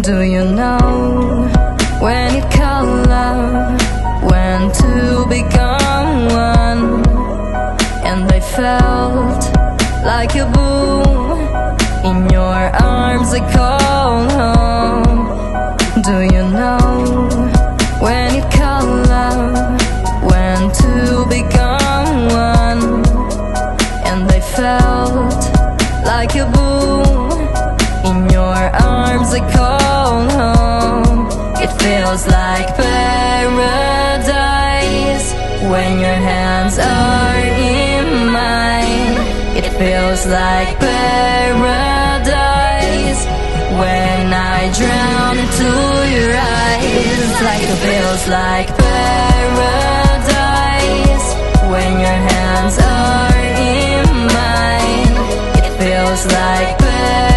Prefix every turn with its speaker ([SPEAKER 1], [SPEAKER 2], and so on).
[SPEAKER 1] Do you know when you call love, when to become one? And I felt like a boom in your arms, I call home. Do you know when you call love, when to become one? And I felt like a boom in your arms, I call home. It feels like paradise when your hands are in mine. It feels like paradise when I drown into your eyes. Like it feels like paradise when your hands are in mine. It feels like paradise